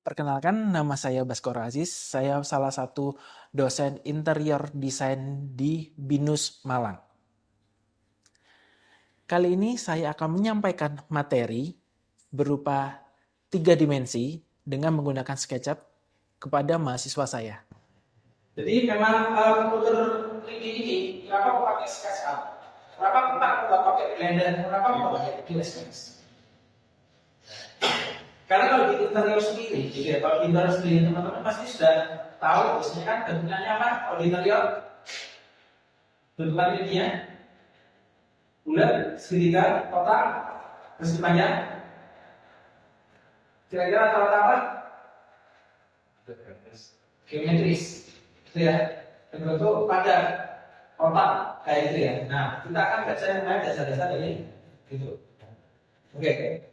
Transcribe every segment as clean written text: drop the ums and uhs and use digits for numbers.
Perkenalkan, nama saya Baskoro Aziz. Saya salah satu dosen interior desain di BINUS Malang. Kali ini saya akan menyampaikan materi berupa 3 dimensi dengan menggunakan SketchUp kepada mahasiswa saya. Jadi memang komputer 3D ini kenapa pakai SketchUp? Kenapa nggak pakai Blender? Kenapa nggak pakai Illustrator? Karena kalau di interior sendiri, gitu ya, kalau di interior sendiri teman-teman pasti sudah tahu biasanya kan bentukannya apa? Kalau di interior bentukan ininya bulat, segitiga, kotak, persegi panjang. Kira-kira rata-rata apa? Geometris, gitu ya. Bentuk padat, kotak, kayak gitu ya. Nah, kita akan baca yang lain dasar-dasar dari gitu. Oke.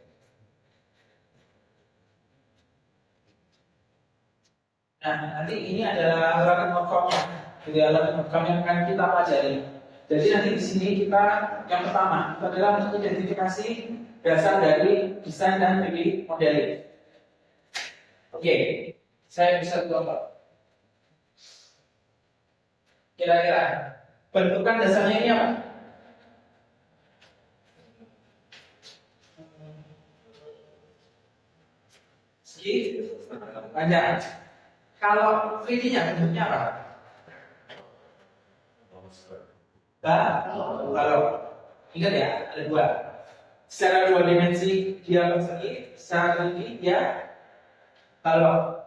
Nah, nanti ini adalah alat outcome-nya. Jadi alat outcome yang akan kita pelajari. Jadi nanti di sini kita yang pertama itu adalah untuk identifikasi dasar dari desain dan 3D modeling. Oke, saya bisa contoh. Kira-kira bentukan dasarnya ini apa? Segi panjang. Kalau 3D-nya bentuknya apa? Kalau ingat ya, ada dua. Secara 2 dimensi dia persegi, secara 3D dia kalau.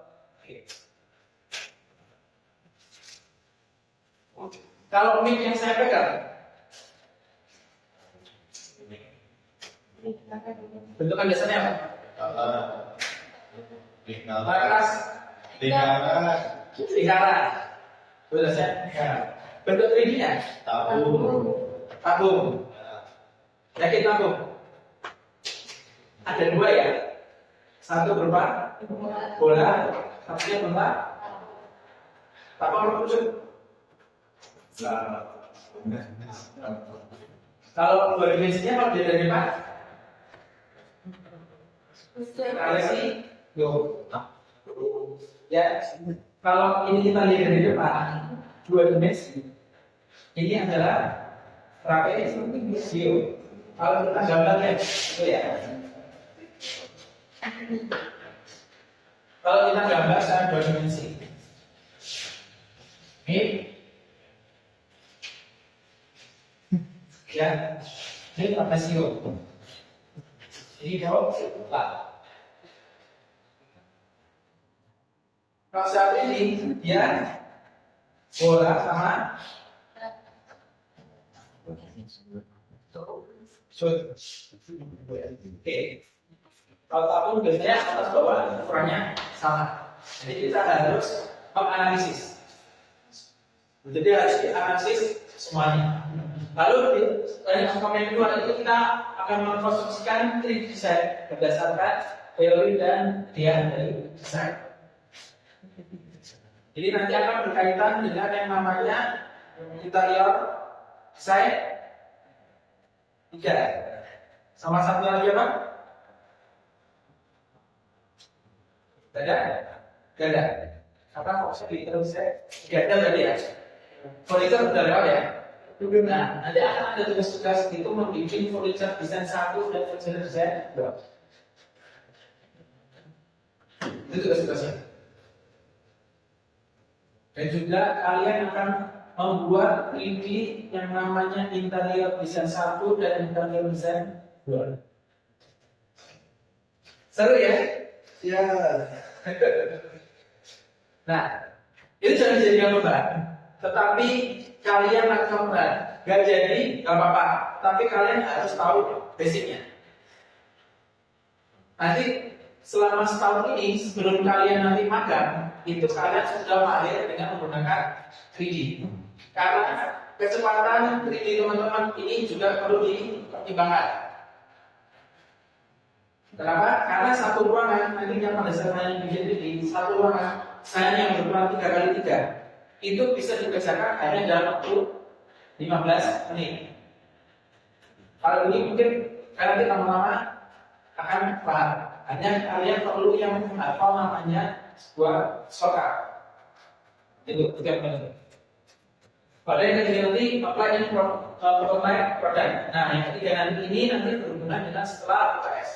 Kalau mic yang saya pegang, bentukan dasarnya apa? Laras, lingkaran. Betul ya? Bentuk 3D-nya? Tabung. Yakin tabung? Ada dua ya? Satu berupa bola, satunya berupa tabung lucu. Kalau 2 dimensinya kalau dia dari mana? Resi, ya. Kalau ini kita lihat dari depan, 2 dimensi. Ini adalah trapezio. Kalau kita gambarnya, itu ya. Kalau kita gambar secara 2 dimensi, ini, ya, ini trapezio. Ini jawab lah. Kalau saat ini dia bola sama oke. Kalau tabung biasanya atas bawah ukurannya sama. Jadi kita harus menganalisis. Jadi harus dianalisis semuanya. Lalu dari komen kedua itu kita akan mengkonstruksikan 3D design berdasarkan teori dan dia dari desain. Jadi nanti akan berkaitan dengan yang namanya interior design 3. Sama satu lagi apa? Gada. Apa kok saya terus gada tadi ya? Furniture sudah lewat ya? Nah, nanti akan ada tugas-tugas itu membuat furniture design 1 dan furniture design 2. Itu tugas-tugasnya. Dan juga kalian akan membuat 3D yang namanya interior design 1 dan interior design 2. Seru ya? Ya. Nah, itu jangan dijadikan beban. Tetapi kalian akan beban. Gak jadi, gak apa-apa. Tapi kalian harus tahu basicnya. Nanti selama setahun ini sebelum kalian nanti magang, itu kalian sudah mahir dengan menggunakan 3D. Karena kecepatan 3D teman-teman ini juga perlu dipertimbangkan. Kenapa? Karena satu ruangan nantinya pada saat kalian bikin 3D, satu ruangan saya yang berukuran 3x3 itu bisa dikerjakan hanya dalam waktu 15 menit. Kalau ini mungkin karena kita lama-lama akan paham. Hanya kalian perlu yang menghafal namanya sebuah shortcut. Itu yang penting. Pada yang ketiga nanti apply and prototype product. Nah, yang ketiga nanti ini nanti berhubungan dengan setelah UTS.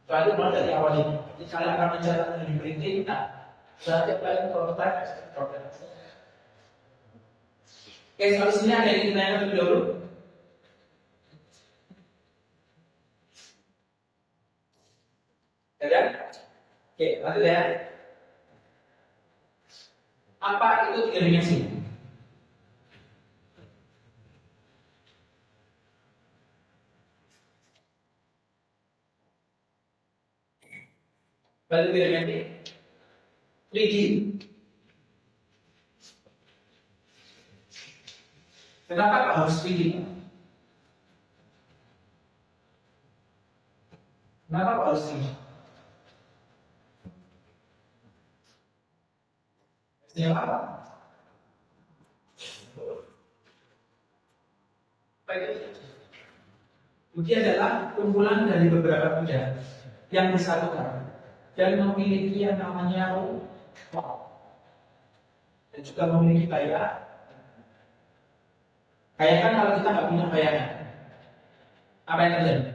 Setelah itu mulai dari awal ini. Jadi kalian akan mencatat dan di printing. Nah, setelah apply and prototype product. Oke, sampai sini ada yang ingin ditanyakan terlebih dahulu. Ya kan? Oke, lanjut ya. Apa itu tiga dimensi? Balik tiga dimensi 3D. Kenapa harus 3D? Kenapa harus 3D? Yang apa? Budi adalah kumpulan dari beberapa benda yang disatukan dan memiliki yang namanya wow, dan juga memiliki bayangan. Kayak kan kalau kita nggak punya bayangan, apa yang terjadi?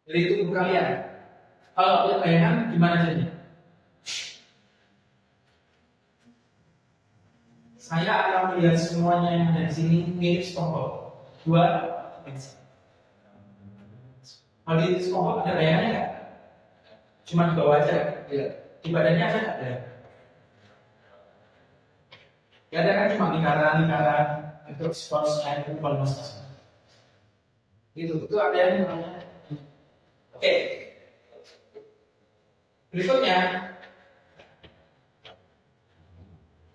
Jadi tubuh kalian, kalau punya bayangan gimana jadinya? Saya akan melihat semuanya yang ada di sini mirip SpongeBob. Dua dimensi. Kalau di SpongeBob ada bayangannya nggak? Cuma di bawah aja, ya. Di badannya ada nggak? Ya ada kan cuma lingkaran untuk spons air balmas. Itu ada yang namanya. Oke. Berikutnya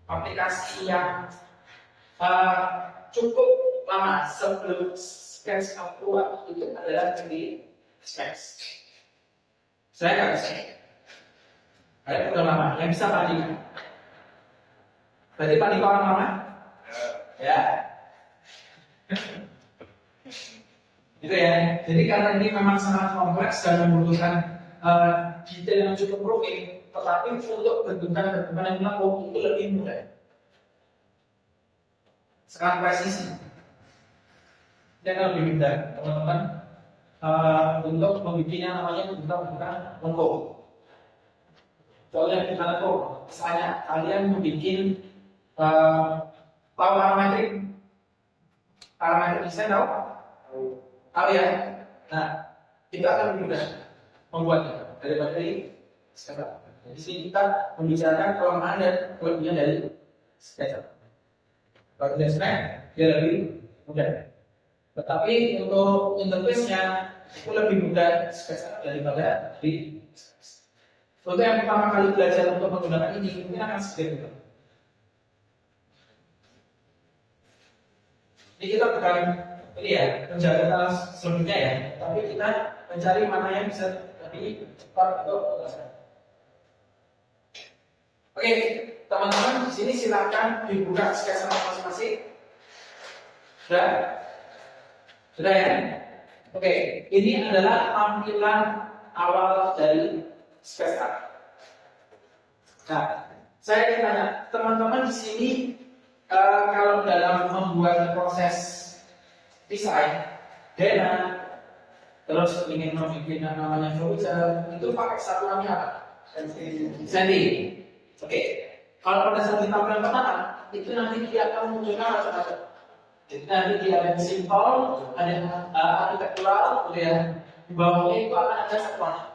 aplikasi yang cukup lama sebelum SketchUp keluar itu adalah di Sketch. Saya nggak bisa. Ada udah lama yang bisa panik. Berarti panik orang lama? Ya. Gitu ya. Jadi karena ini memang sangat kompleks dan membutuhkan detail yang cukup rumit, tetapi untuk bentukan-bentukan yang melengkung itu lebih mudah. Sekarang presisi dan lebih mudah, teman-teman, untuk membuatnya namanya bentukan lengkung. Contohnya gimana tuh? Misalnya kalian membuat tahu parametrik desain tahu? Tahu ya? Nah, itu akan lebih mudah membuatnya daripada dari SketchUp. Di sini kita membicarakan kelemahan dan kelebihan dari SketchUp. Kalau dari Snap, dia lebih mudah. Tetapi untuk interface-nya itu lebih mudah SketchUp daripada di Sketch. Untuk yang pertama kali belajar untuk menggunakan ini, mungkin akan sedikit juga. Ini kita bukan ini ya, menjaga selanjutnya ya, tapi kita mencari mana yang bisa lebih cepat atau berdasar. Oke, teman-teman di sini silakan dibuka sketsa masing-masing. Sudah ya? Oke, ini adalah tampilan awal dari SketchUp. Nah, saya ingin tanya, teman-teman di sini kalau dalam membuat proses desain, Dena, terus ingin membuat yang namanya voucher, itu pakai satuannya apa? Sandy. Oke. Kalau pada saat di tampilan pertama, itu nanti dia akan munculkan macam-macam. Jadi nanti dia ada simple, ada architectural, kemudian di bawahnya itu akan ada satuannya.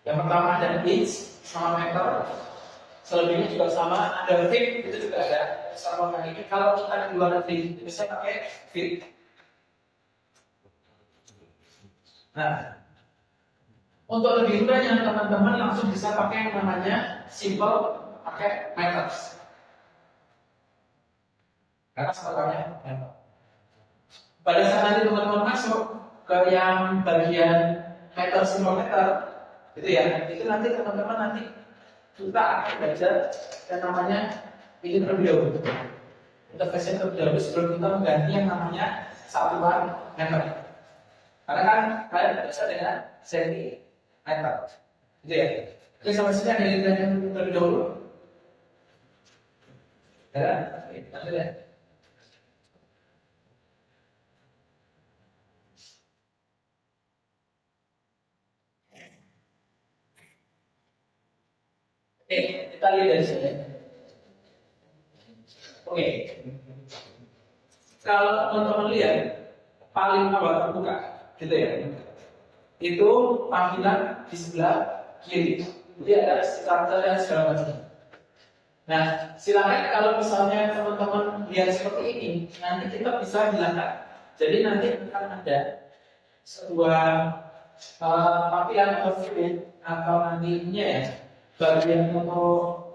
Yang pertama ada inch sama meter, selebihnya juga sama. Ada feet, itu juga ada sama kayak ini. Kalau kita di luar negeri, bisa pakai feet. Nah, untuk lebih mudahnya teman-teman langsung bisa pakai yang namanya simple pakai meters. Karena satuannya meter. Pada saat nanti teman-teman masuk ke yang bagian meter simple meter, itu ya, itu nanti teman-teman nanti kita akan belajar yang namanya ini terlebih dahulu. interface terlebih dahulu sebelum kita mengganti yang namanya satuan meter. Karena kan kalian bisa dengan sentimeter, gitu ya. Oke, sampai sini ada yang terlebih dahulu. Ya, lanjut ya. Oke, kita lihat dari sini. Oke, kalau teman-teman lihat paling awal terbuka, gitu ya. Itu tampilan di sebelah kiri. Jadi ada starter dan segala macam. Nah, silakan kalau misalnya teman-teman lihat seperti ini, nanti kita bisa hilangkan. Jadi nanti akan ada sebuah tampilan atau view atau nantinya ya bagian untuk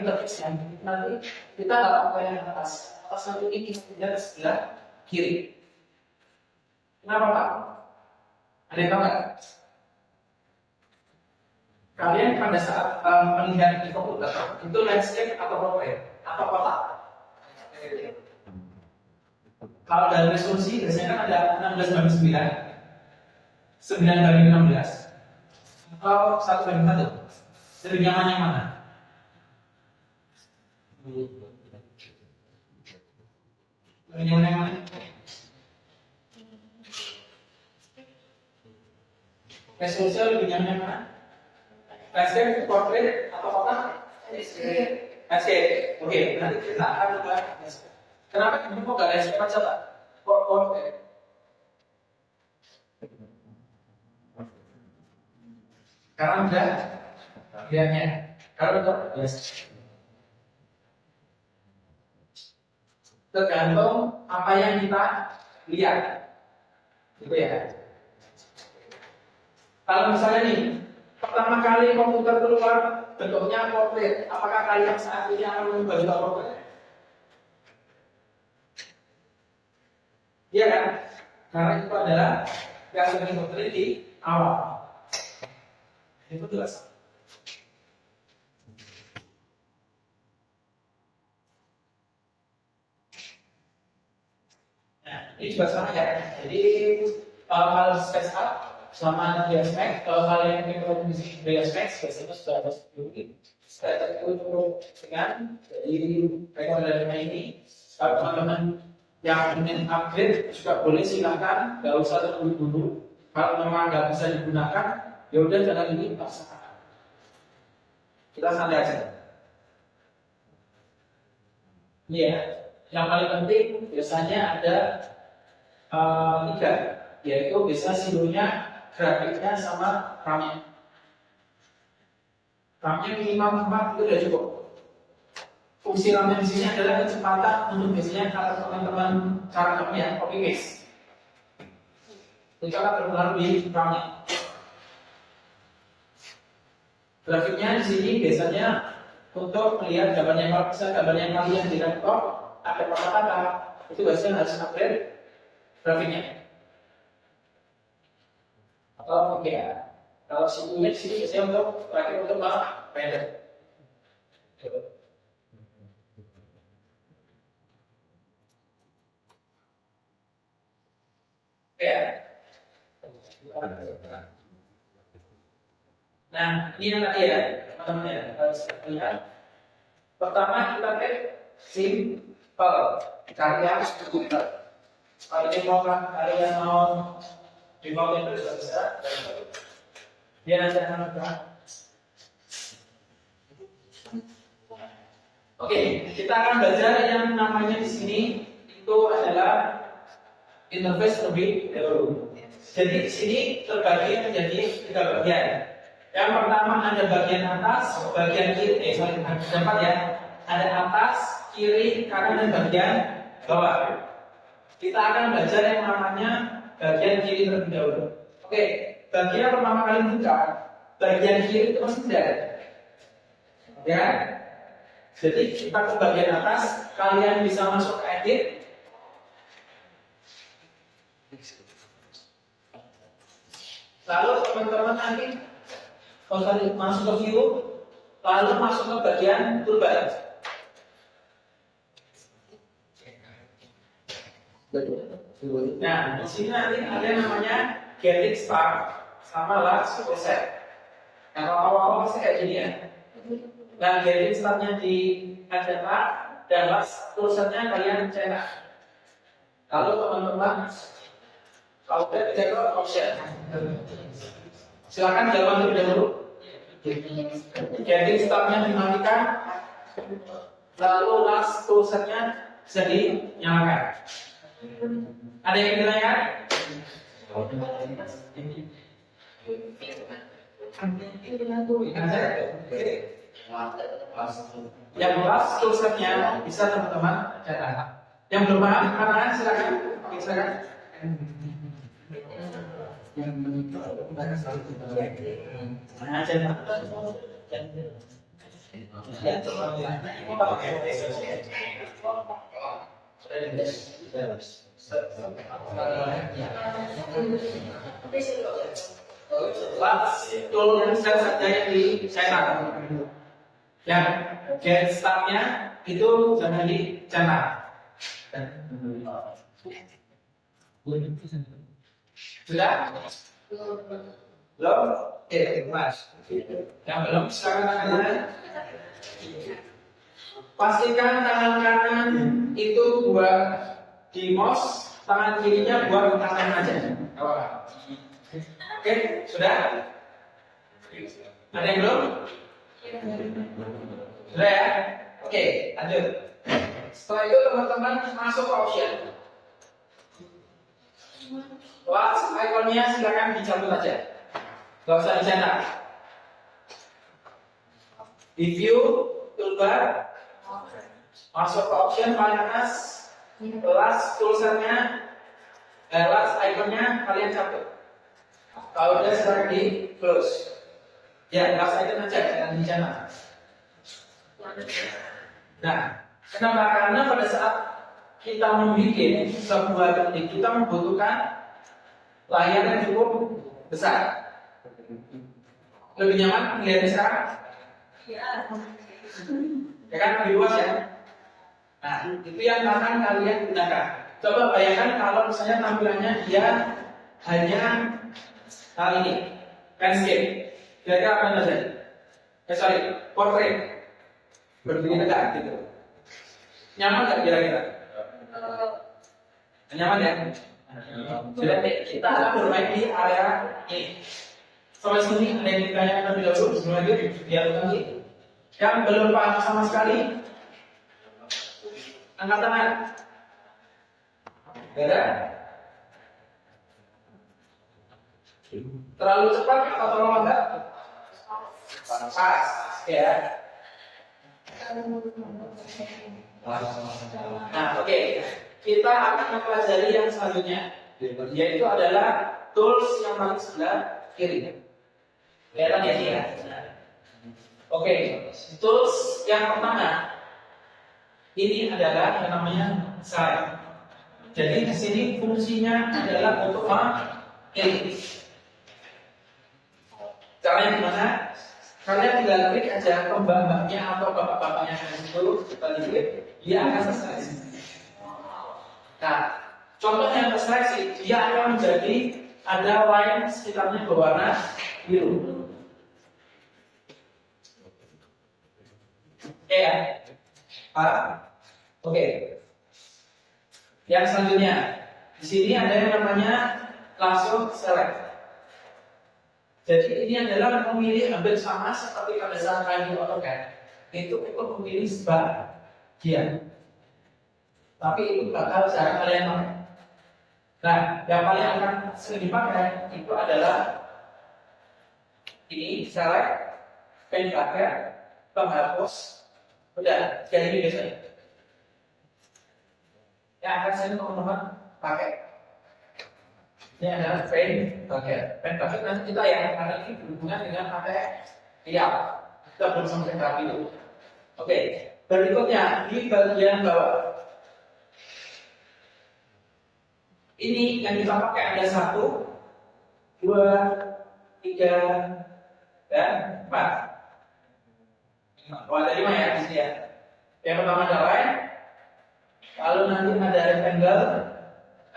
interface-nya. Nanti kita nggak pakai yang atas satu ini kita di sebelah kiri. Kenapa Pak? Ada yang tahu nggak? Kalian pada saat melihat di komputer itu landscape atau profile atau kotak? Kalau dari resolusi biasanya kan ada 16:9, 9:16, atau 1:1. Lebih nyaman yang mana? Lebih nyaman yang mana? Resolusi lebih nyaman yang mana? Landscape, portrait, atau kotak? Landscape. Oke, nanti kita akan coba landscape. Kenapa ini kok nggak landscape aja Pak? Kok portrait? Karena udah lihatnya. Kalau udah yes. Tergantung apa yang kita lihat, gitu ya. Kalau misalnya nih, pertama kali komputer keluar bentuknya portrait, apakah kalian saat ini akan mengubah juga portrait? Iya kan? Karena itu adalah yang portrait di awal. Itu jelas. Nah, ini juga sama ya. Jadi kalau space up sama DSMax, kalau kalian ingin produksi DSMax, biasanya sudah ada sebelumnya. Saya cukup dengan jadi rekomendasinya ini. Kalau teman-teman yang ingin upgrade juga boleh silakan, nggak usah terlalu dulu. Kalau memang nggak bisa digunakan, ya udah jangan ini paksakan. Kita santai aja. Ini ya, yang paling penting biasanya ada 3, yaitu bisa silunya, grafiknya sama RAM-nya. RAM-nya minimal 4 itu sudah cukup. Fungsi RAM-nya di sini adalah kecepatan untuk biasanya kalau teman-teman cara kerja copy paste. Itu akan berpengaruh di RAM-nya. Grafiknya di sini biasanya untuk melihat gambarnya, kalau bisa gambarnya kalian di laptop ada kata-kata, itu biasanya harus upgrade grafiknya. Oke ya. Kalau situnya di sini biasanya untuk pakai untuk pendek. Ya. Nah, ini yang tadi ya, teman-teman ya, harus lihat. Pertama kita cek simple, cari yang simple. Kalau ini mau kalian mau default itu sudah bisa. Dia nanti akan bergerak. Oke, kita akan belajar yang namanya di sini itu adalah interface terlebih dahulu. Jadi di sini terbagi menjadi 3 bagian. Yang pertama ada bagian atas, bagian kiri, dapat ya. Ada atas, kiri, kanan dan bagian bawah. Kita akan belajar yang namanya bagian kiri terlebih dahulu. Oke, bagian pertama kali buka, bagian kiri itu masih tidak ada. Ya. Jadi kita ke bagian atas, kalian bisa masuk ke edit. Lalu teman-teman nanti masuk ke view, lalu masuk ke bagian toolbar. Nah, di sini nanti ada yang namanya getting start sama last closure. Nah, kalau awal-awal pasti kayak gini ya. Nah, getting startnya di cetak dan last closure-nya kalian cetak. Kalau teman-teman kalau udah cetak option, silakan jawaban terlebih dahulu. Getting startnya dimatikan, lalu last closure-nya bisa dinyalakan. Ada yang ditanyakan? Yang last closure-nya bisa teman-teman catat. Yang belum paham mana silakan. Silakan. Nah, catat. Tool yang saja yang dicetak. Yang get startnya itu jangan dicetak. Sudah? Belum? Mas. Yang belum silakan tangan kanan. Pastikan tangan kanan itu buat di mouse, tangan kirinya buat tangan aja. Oke, sudah? Ada yang belum? Sudah ya? Oke, lanjut. Setelah itu teman-teman masuk ke option. Last ikonnya silakan dicabut aja. Gak usah dicetak. Di view, toolbar, masuk ke option paling atas, last tulisannya, last ikonnya kalian cabut. Kalau udah silakan di close. Ya, last icon aja, jangan dicetak. Nah, kenapa? Karena pada saat kita membuat sebuah ketik, kita membutuhkan layar yang cukup besar. Lebih nyaman melihatnya sekarang? Ya kan, lebih luas ya. Nah, itu yang akan kalian gunakan. Coba bayangkan kalau misalnya tampilannya dia hanya hal ini, landscape. Kira-kira apa yang terjadi? Portrait. Berdiri tegak gitu. Nyaman nggak kira-kira? Nyaman ya? Jadi kita akan bermain di area ini. Sampai sini ada yang ditanyakan lebih dahulu sebelum lanjut biar nanti. Yang belum paham sama sekali, angkat tangan. Ada? Terlalu cepat atau terlalu lambat? Pas, ya. Nah, oke. Kita akan mempelajari yang selanjutnya, yaitu adalah tools yang paling sebelah kiri. Kelihatan ya ini ya. Oke, tools yang pertama ini adalah yang namanya slide. Jadi di sini fungsinya adalah untuk mengedit. Caranya gimana? Kalian tinggal klik aja ke mbak-mbaknya atau bapak-bapaknya yang itu, kita klik, dia akan seleksi. Nah, contoh yang terseleksi, dia akan menjadi ada line sekitarnya berwarna biru. Oke ya? Oke. Yang selanjutnya, di sini ada yang namanya langsung select. Jadi ini adalah memilih hampir sama seperti pada saat kalian di AutoCAD. Itu untuk memilih sebagian. Tapi itu bakal cara kalian pakai. Nah, yang paling akan sering dipakai itu adalah ini select, pen bucket, penghapus, udah kayak ini biasanya. Yang akan sering teman-teman pakai. Ini adalah pen bucket. Pen bucket nanti kita ya, karena ini berhubungan dengan pakai tiap. Kita belum sampai rapi dulu. Oke, berikutnya di bagian bawah. Ini yang kita pakai ada 1, 2, 3, dan 4. Oh, ada 5 ya di sini ya. Yang pertama ada line, lalu nanti ada rectangle,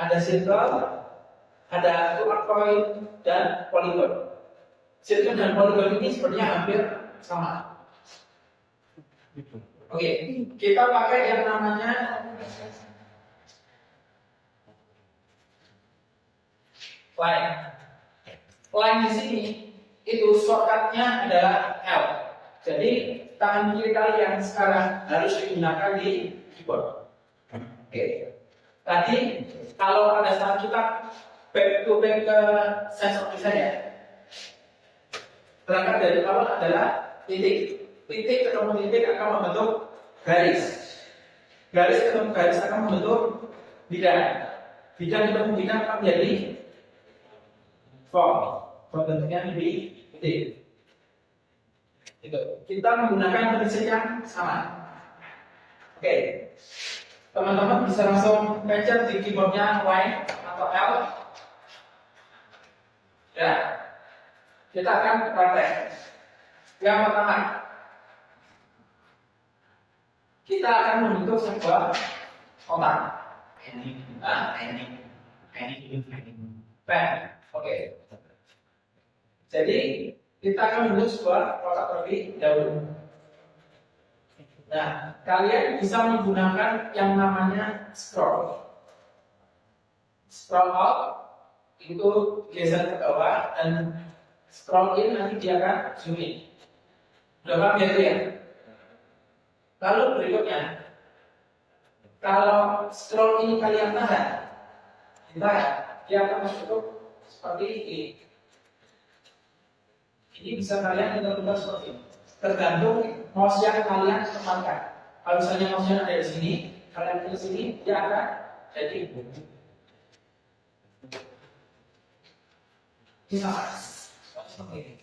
ada circle, ada arcoid dan polygon. Circle dan polygon ini sebenarnya hampir sama. Oke, kita pakai yang namanya line. Line di sini itu shortcutnya adalah L. Jadi tangan kiri kalian sekarang harus digunakan di keyboard. Oke. Tadi kalau pada saat kita back to back ke sense of design ya, berangkat dari awal adalah titik. Titik ketemu titik akan membentuk garis. Garis ketemu garis akan membentuk bidang. Bidang ketemu bidang akan menjadi form. Bentuknya di titik. Itu. Kita menggunakan prinsip yang sama. Oke. Teman-teman bisa langsung pencet di keyboardnya Y atau L. Ya. Kita akan praktek. Yang pertama, kita akan membentuk sebuah kotak. Pen. Oke. Jadi kita akan membentuk sebuah kotak terlebih dahulu. Nah, kalian bisa menggunakan yang namanya scroll. Scroll out itu geser ke bawah dan scroll in nanti dia akan zoom in. Udah paham ya itu ya? Lalu berikutnya, kalau scroll ini kalian tahan, dia akan masuk seperti ini. Ini bisa kalian putar-putar seperti ini. Tergantung mouse yang kalian tempatkan. Kalau misalnya mouse-nya ada di sini, kalian ke sini, dia akan jadi seperti ini.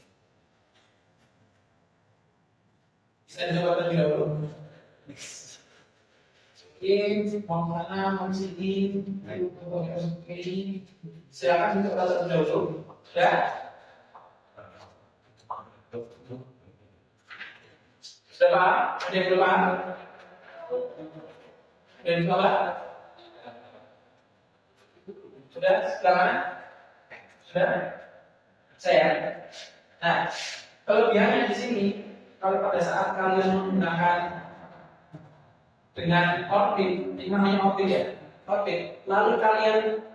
Bisa dicoba terlebih dahulu. Ini mau mana, mau sini, ayo ini. Silakan dicoba terlebih dahulu. Ya. Sudah paham? Ada yang belum paham? Ada yang belum paham? Sudah? Sebelah mana? Sudah? Saya. Nah, kelebihannya di sini, kalau pada saat kalian menggunakan dengan orbit, ini namanya orbit ya, orbit. Lalu kalian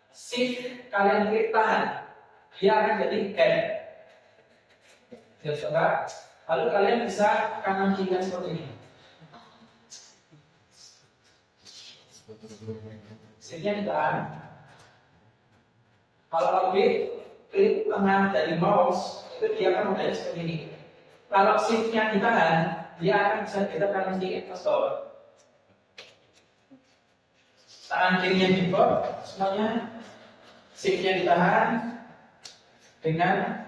shift, kalian klik tahan, dia akan jadi head. Coba. Lalu kalian bisa kanan kiri seperti ini. Shift-nya ditahan. Kalau orbit, klik tengah dari mouse itu dia akan menjadi seperti ini. Kalau shift-nya ditahan, dia akan bisa kita kanan kiri ke bawah. Tangan kirinya di bawah, semuanya shift-nya ditahan dengan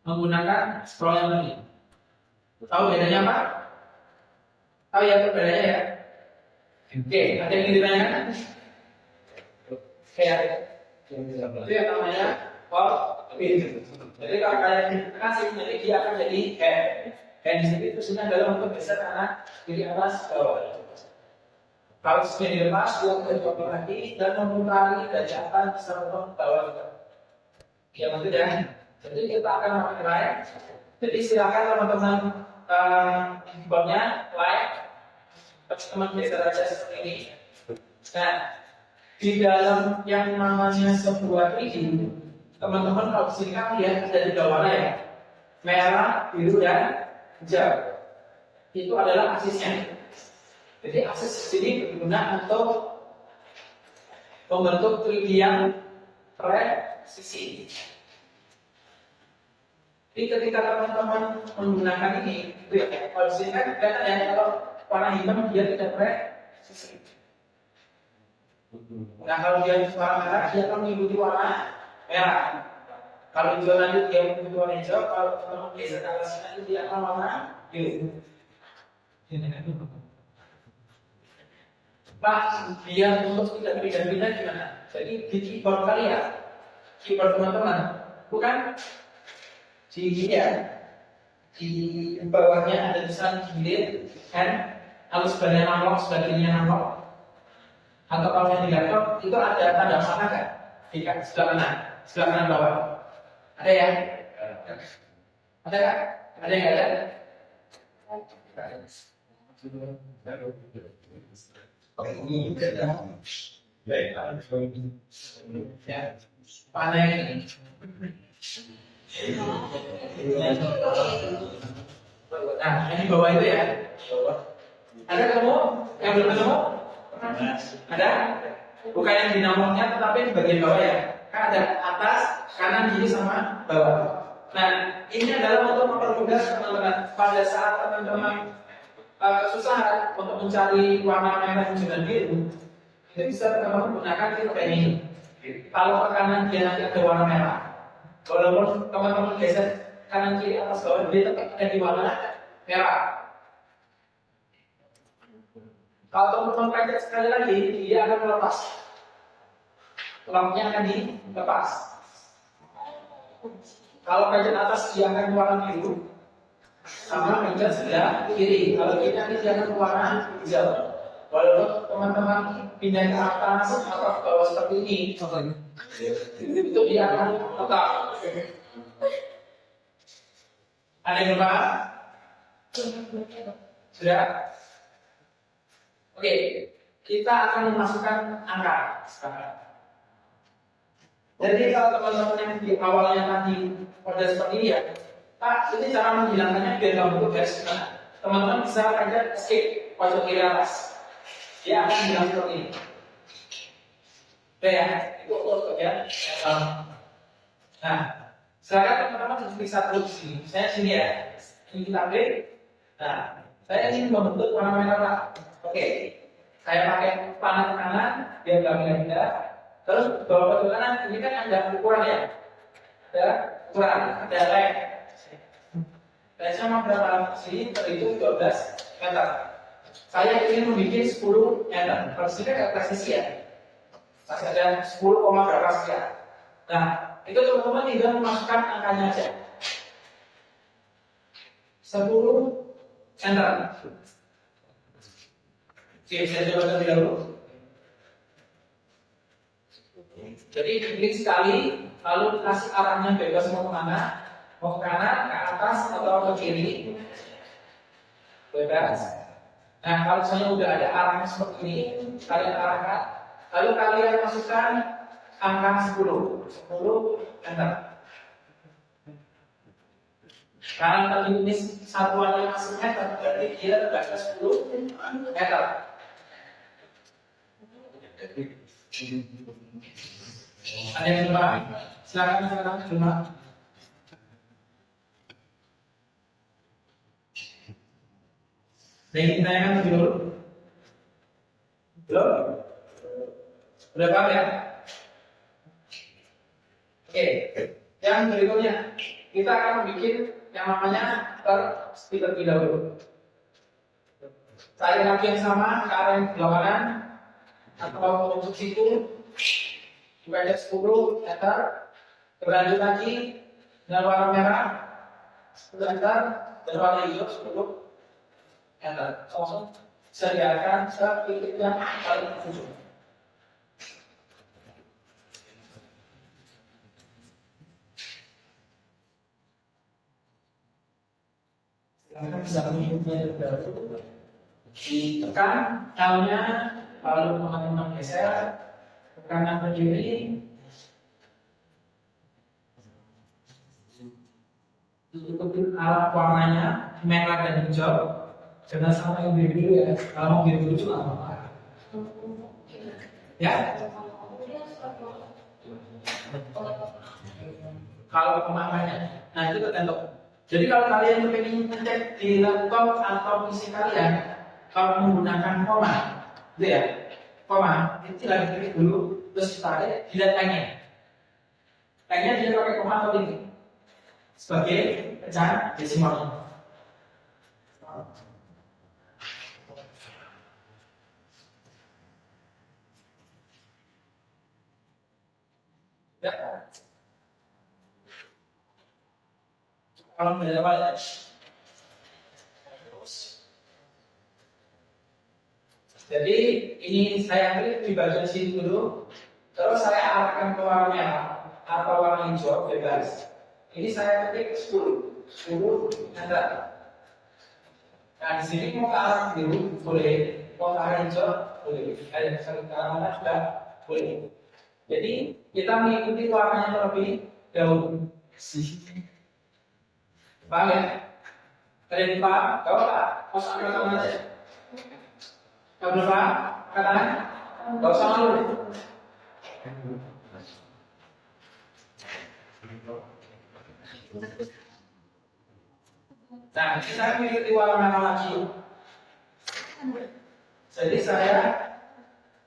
menggunakan scroll yang tadi. Tahu bedanya apa? Tahu ya bedanya ya? Oke, ada yang ingin ditanyakan? Kayak itu yang namanya orbit. Jadi kalau kalian kasih, jadi dia akan jadi head. Head di sini itu sebenarnya dalam bentuk besar karena kiri atas bawah. Kalau sebenarnya dilepas, dia akan coba lagi dan memutari dari atas sampai bawah juga. Ya betul ya. Jadi kita akan memakai like. Jadi silakan teman-teman keyboardnya like. Teman-teman bisa baca seperti ini. Nah, di dalam yang namanya sebuah ini, teman-teman kalau di sini kan lihat ada 3 warna ya, merah, biru, dan hijau. Itu adalah aksisnya. Jadi aksis sini berguna untuk membentuk 3D yang presisi. Jadi ketika teman-teman menggunakan ini, itu ya, kalau di sini kan kelihatan ya, kalau warna hitam dia tidak presisi. Nah kalau dia warna merah, dia akan mengikuti warna merah. Kalau hijau nanti dia mengikuti warna hijau, kalau teman-teman geser ke atas nanti dia akan warna biru. Pak, biar untuk tidak pindah-pindah gimana? Jadi di keyboard kalian, keyboard teman-teman, bukan di ya, di bawahnya ada tulisan delete, kan? Kalau sebelahnya nongol, sebelahnya nongol. Atau kalau yang di laptop itu ada tanda mana nggak? Di sebelah kanan bawah. Ada ya? Ada nggak? Ada yang nggak ada? Ya, mana ini? Nah, yang di bawah itu ya. Ada ketemu? Yang belum ketemu? Ada? Bukan yang di nomornya, tetapi di bagian bawah ya. Kan ada atas, kanan, kiri, sama bawah. Nah, ini adalah untuk mempermudah teman-teman pada saat teman-teman kesusahan untuk mencari warna merah, hijau, dan biru. Itu bisa teman-teman menggunakan pen ini. Kalau ke kanan dia nanti ada warna merah. Walaupun teman-teman geser kanan kiri atas bawah, dia tetap ada di warna merah. Kalau teman-teman pencet sekali lagi, dia akan melepas. Locknya akan dilepas. Kalau pencet atas, dia akan warna biru. Sama pencet sebelah kiri. Kalau kiri nanti dia akan warna hijau. Walaupun teman-teman pindah ke atas atau ke bawah seperti ini, itu dia akan tetap. Ada yang lupa? Sudah? Oke, kita akan memasukkan angka sekarang. Jadi kalau teman-teman yang di awalnya tadi pada seperti ini ya, Pak, ini cara menghilangkannya biar nggak bentuk garis. Nah, teman-teman bisa aja skip pojok kiri atas. Dia akan hilang seperti ini. Oke ya, itu untuk ya. Nah, sekarang teman-teman bisa terus di sini. Saya sini ya. Ini kita klik. Nah, saya ingin membentuk warna merah Pak. Oke, saya pakai panah kanan biar nggak pindah. Terus bawa ke kanan, ini kan ada ukuran ya. Ada ukuran, ada lem. Dan sama berapa sini terhitung 12 meter. Saya ingin membuat 10 meter. Kalau sini kan presisi ya. Masih ada 10, berapa sekian. Nah, itu teman-teman tinggal memasukkan angkanya aja. 10 meter. Oke, saya coba terlebih dahulu. Jadi klik sekali, lalu kasih arahnya bebas mau kemana, mau ke kanan, ke atas, atau ke kiri, bebas. Nah, kalau misalnya udah ada arahnya seperti ini, kalian arahkan, lalu kalian masukkan angka 10 enter. Karena tadi ini satuannya masih meter, berarti dia ada 10 meter. Ada yang lupa? Silakan lupa. Baik, kita yang dulu. Belum? Udah paham ya? Oke, yang berikutnya kita akan bikin yang namanya terlebih dahulu. Cari lagi yang sama ke arah yang sebelah kanan atau untuk situ. Dibaca 10 meter, berlanjut lagi dengan warna merah 10 meter dan warna hijau 10 meter. Langsung bisa diarahkan ke titik yang paling ujung. Silakan bisa mengikutnya dahulu. Ditekan L-nya, lalu teman-teman geser kanan ke kiri. Ikutin arah warnanya merah dan hijau. Jangan sama yang biru ya. Kalau biru itu apa? Ya. Kalau pemakaiannya, nah itu tertentu. Jadi kalau kalian ingin ngecek di laptop atau PC kalian, kalau menggunakan koma, gitu ya. Koma, itu lagi klik dulu, terus tarik, dilihat lainnya. Lainnya dia pakai koma atau ini sebagai pecahan desimal. Ya. Kalau berapa ya? Jadi ini saya klik di bagian sini dulu, terus saya arahkan ke warna merah atau warna hijau bebas. Ini saya ketik 10 enter. Nah di sini mau ke arah biru boleh, mau ke arah hijau boleh, ada ke arah mana sudah boleh. Jadi kita mengikuti warnanya terlebih dahulu. Paham ya? Kalian paham? Gak apa-apa, mau sampai kamu aja. Kamu paham? Katanya? Gak usah malu. Nah, saya mengikuti warna merah lagi. Jadi saya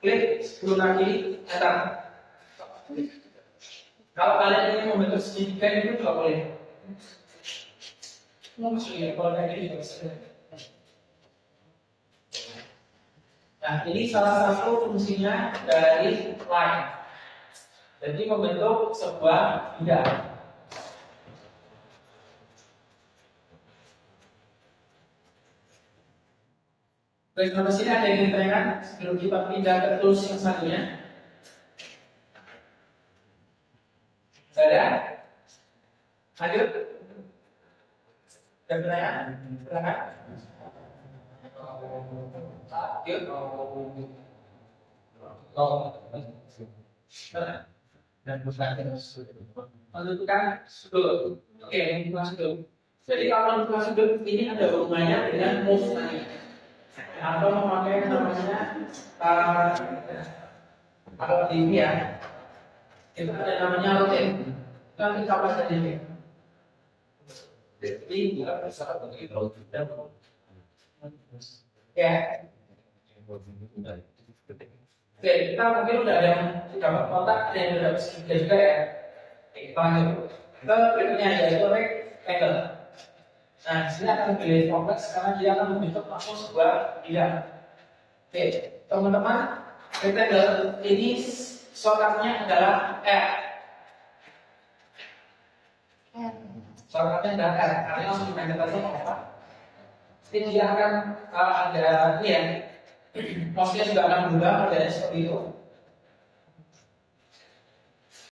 klik 10 lagi, enter. Kalau kalian ingin membentuk segitiga itu juga boleh. Maksudnya kalau kayak gini juga bisa. Nah, ini salah satu fungsinya dari line. Jadi membentuk sebuah bidang. Baik, sampai sini ada yang ditanyakan sebelum kita pindah ke tools yang selanjutnya. Ada? Lanjut. Ada pertanyaan? Silakan. Yuk. Dan menentukan sudut. Oke, menentukan sudut. Jadi kalau menentukan sudut ini ada hubungannya dengan move tadi. Atau memakai namanya kalau di ini ya itu ada namanya rotate. Kan kita apa saja ini. Jadi kita bisa begitu. Ya. Oke, kita mungkin udah ada yang dapat kontak dan udah bisa juga ya. Kita lanjut ke berikutnya yaitu rectangle. Nah, di sini akan pilih kompleks karena dia akan membentuk langsung sebuah bidang. Oke, teman-teman, rectangle ini shortcutnya adalah R. Shortcutnya adalah R. Karena langsung dimainkan saja apa? Ini dia akan ada ini ya. Mouse-nya juga akan berubah modelnya seperti itu.